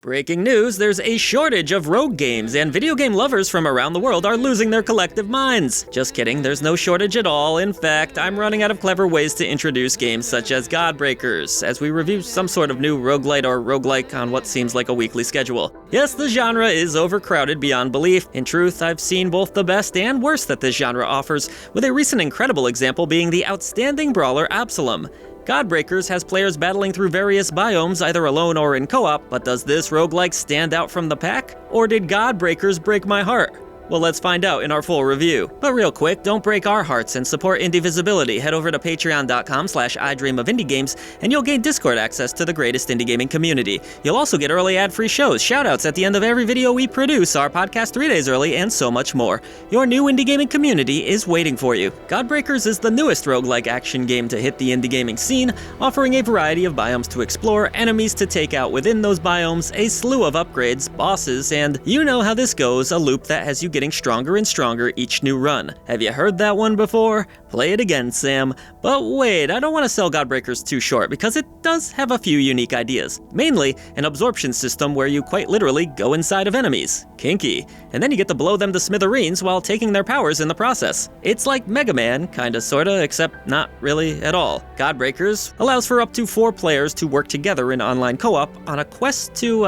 Breaking news, there's a shortage of rogue games, and video game lovers from around the world are losing their collective minds. Just kidding, there's no shortage at all. In fact, I'm running out of clever ways to introduce games such as GODBREAKERS, as we review some sort of new roguelite or roguelike on what seems like a weekly schedule. Yes, the genre is overcrowded beyond belief. In truth, I've seen both the best and worst that this genre offers, with a recent incredible example being the outstanding brawler Absalom. GODBREAKERS has players battling through various biomes, either alone or in co-op, but does this roguelike stand out from the pack? Or did GODBREAKERS break my heart? Well, let's find out in our full review. But real quick, don't break our hearts and support indie visibility. Head over to patreon.com/idreamofindiegames and you'll gain Discord access to the greatest indie gaming community. You'll also get early ad-free shows, shoutouts at the end of every video we produce, our podcast 3 days early, and so much more. Your new indie gaming community is waiting for you. GODBREAKERS is the newest roguelike action game to hit the indie gaming scene, offering a variety of biomes to explore, enemies to take out within those biomes, a slew of upgrades, bosses, and you know how this goes, a loop that has you getting stronger and stronger each new run. Have you heard that one before? Play it again, Sam. But wait, I don't want to sell GODBREAKERS too short because it does have a few unique ideas. Mainly, an absorption system where you quite literally go inside of enemies. Kinky. And then you get to blow them to smithereens while taking their powers in the process. It's like Mega Man, kinda sorta, except not really at all. GODBREAKERS allows for up to 4 players to work together in online co-op on a quest to,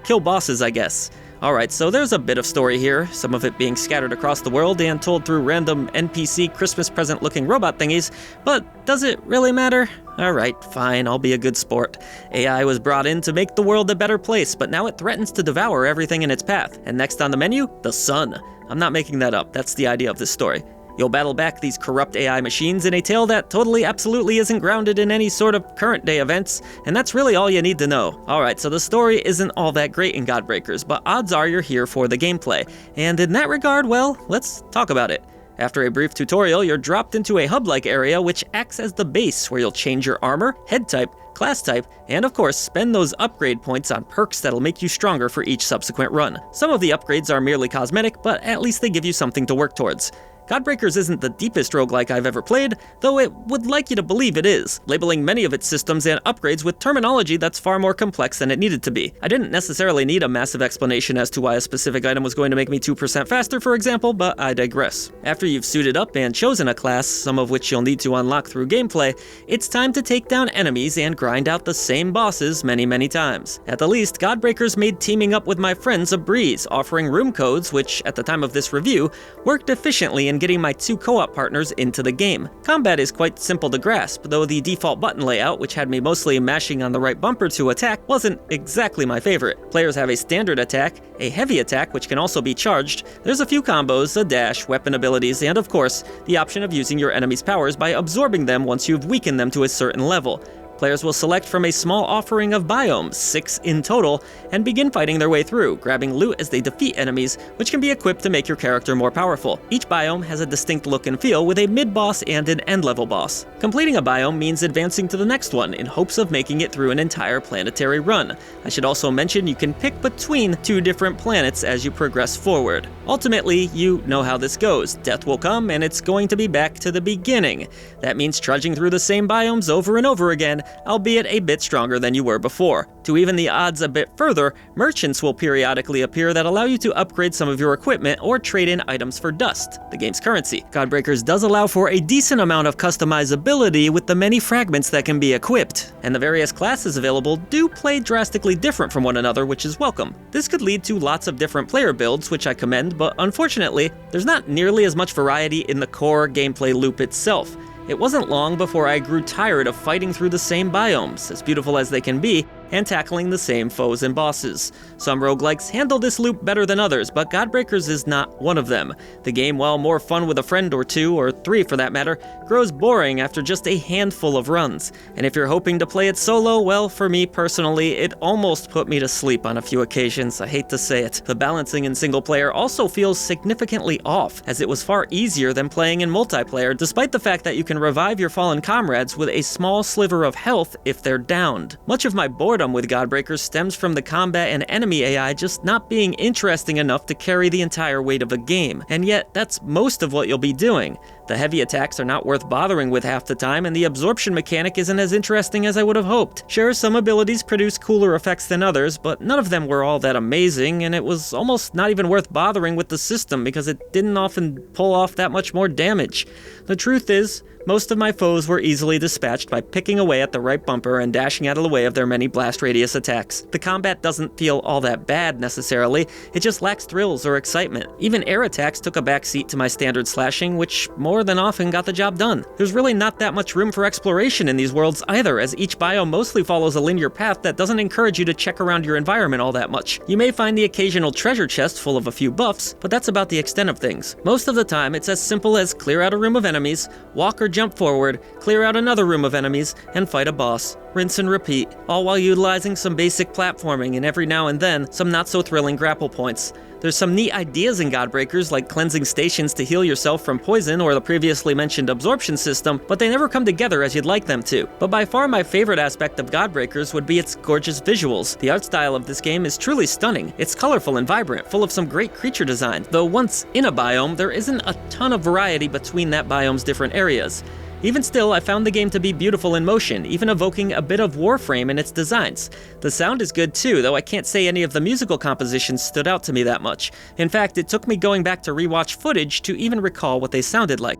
kill bosses, I guess. Alright, so there's a bit of story here, some of it being scattered across the world and told through random NPC Christmas present looking robot thingies, but does it really matter? Alright, fine, I'll be a good sport. AI was brought in to make the world a better place, but now it threatens to devour everything in its path. And next on the menu, the sun. I'm not making that up, that's the idea of this story. You'll battle back these corrupt AI machines in a tale that totally absolutely isn't grounded in any sort of current day events, and that's really all you need to know. Alright, so the story isn't all that great in GODBREAKERS, but odds are you're here for the gameplay. And in that regard, well, let's talk about it. After a brief tutorial, you're dropped into a hub-like area which acts as the base where you'll change your armor, head type, class type, and of course spend those upgrade points on perks that'll make you stronger for each subsequent run. Some of the upgrades are merely cosmetic, but at least they give you something to work towards. GODBREAKERS isn't the deepest roguelike I've ever played, though it would like you to believe it is, labeling many of its systems and upgrades with terminology that's far more complex than it needed to be. I didn't necessarily need a massive explanation as to why a specific item was going to make me 2% faster, for example, but I digress. After you've suited up and chosen a class, some of which you'll need to unlock through gameplay, it's time to take down enemies and grind out the same bosses many times. At the least, GODBREAKERS made teaming up with my friends a breeze, offering room codes which, at the time of this review, worked efficiently in getting my 2 co-op partners into the game. Combat is quite simple to grasp, though the default button layout, which had me mostly mashing on the right bumper to attack, wasn't exactly my favorite. Players have a standard attack, a heavy attack which can also be charged, there's a few combos, a dash, weapon abilities, and of course, the option of using your enemy's powers by absorbing them once you've weakened them to a certain level. Players will select from a small offering of biomes, 6 in total, and begin fighting their way through, grabbing loot as they defeat enemies, which can be equipped to make your character more powerful. Each biome has a distinct look and feel, with a mid-boss and an end-level boss. Completing a biome means advancing to the next one, in hopes of making it through an entire planetary run. I should also mention you can pick between 2 different planets as you progress forward. Ultimately, you know how this goes. Death will come, and it's going to be back to the beginning. That means trudging through the same biomes over and over again, albeit a bit stronger than you were before. To even the odds a bit further, merchants will periodically appear that allow you to upgrade some of your equipment or trade in items for dust, the game's currency. GODBREAKERS does allow for a decent amount of customizability with the many fragments that can be equipped, and the various classes available do play drastically different from one another, which is welcome. This could lead to lots of different player builds, which I commend, but unfortunately, there's not nearly as much variety in the core gameplay loop itself. It wasn't long before I grew tired of fighting through the same biomes, as beautiful as they can be, and tackling the same foes and bosses. Some roguelikes handle this loop better than others, but GODBREAKERS is not one of them. The game, while more fun with a friend or 2, or 3 for that matter, grows boring after just a handful of runs. And if you're hoping to play it solo, well, for me personally, it almost put me to sleep on a few occasions, I hate to say it. The balancing in single player also feels significantly off, as it was far easier than playing in multiplayer, despite the fact that you can revive your fallen comrades with a small sliver of health if they're downed. Much of my boredom with GODBREAKERS stems from the combat and enemy AI just not being interesting enough to carry the entire weight of the game, and yet that's most of what you'll be doing. The heavy attacks are not worth bothering with half the time, and the absorption mechanic isn't as interesting as I would have hoped. Sure, some abilities produce cooler effects than others, but none of them were all that amazing, and it was almost not even worth bothering with the system because it didn't often pull off that much more damage. The truth is, most of my foes were easily dispatched by picking away at the right bumper and dashing out of the way of their many blast radius attacks. The combat doesn't feel all that bad necessarily, it just lacks thrills or excitement. Even air attacks took a backseat to my standard slashing, which more than often got the job done. There's really not that much room for exploration in these worlds either, as each biome mostly follows a linear path that doesn't encourage you to check around your environment all that much. You may find the occasional treasure chest full of a few buffs, but that's about the extent of things. Most of the time, it's as simple as clear out a room of enemies, walk or jump forward, clear out another room of enemies, and fight a boss. Rinse and repeat, all while utilizing some basic platforming and every now and then some not-so-thrilling grapple points. There's some neat ideas in Godbreakers, like cleansing stations to heal yourself from poison or the previously mentioned absorption system, but they never come together as you'd like them to. But by far my favorite aspect of Godbreakers would be its gorgeous visuals. The art style of this game is truly stunning. It's colorful and vibrant, full of some great creature design, though once in a biome, there isn't a ton of variety between that biome's different areas. Even still, I found the game to be beautiful in motion, even evoking a bit of Warframe in its designs. The sound is good too, though I can't say any of the musical compositions stood out to me that much. In fact, it took me going back to rewatch footage to even recall what they sounded like.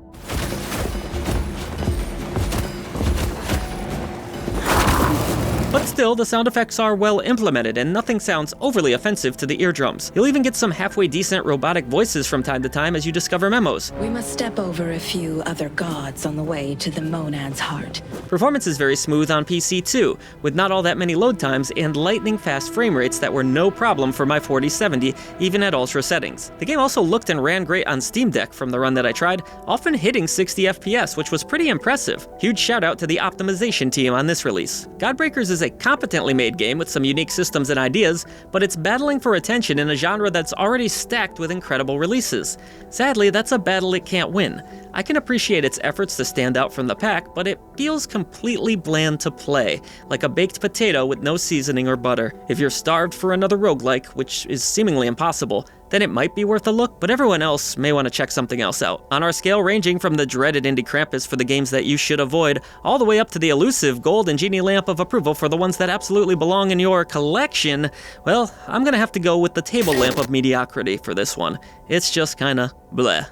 But still, the sound effects are well implemented and nothing sounds overly offensive to the eardrums. You'll even get some halfway decent robotic voices from time to time as you discover memos. We must step over a few other gods on the way to the monad's heart. Performance is very smooth on PC too, with not all that many load times and lightning fast frame rates that were no problem for my 4070, even at ultra settings. The game also looked and ran great on Steam Deck from the run that I tried, often hitting 60 FPS, which was pretty impressive. Huge shout out to the optimization team on this release. Godbreakers is a competently made game with some unique systems and ideas, but it's battling for attention in a genre that's already stacked with incredible releases. Sadly, that's a battle it can't win. I can appreciate its efforts to stand out from the pack, but it feels completely bland to play, like a baked potato with no seasoning or butter. If you're starved for another roguelike, which is seemingly impossible, then it might be worth a look, but everyone else may want to check something else out. On our scale ranging from the dreaded Indie Krampus for the games that you should avoid, all the way up to the elusive gold and genie lamp of approval for the ones that absolutely belong in your collection, well, I'm gonna have to go with the table lamp of mediocrity for this one. It's just kinda bleh.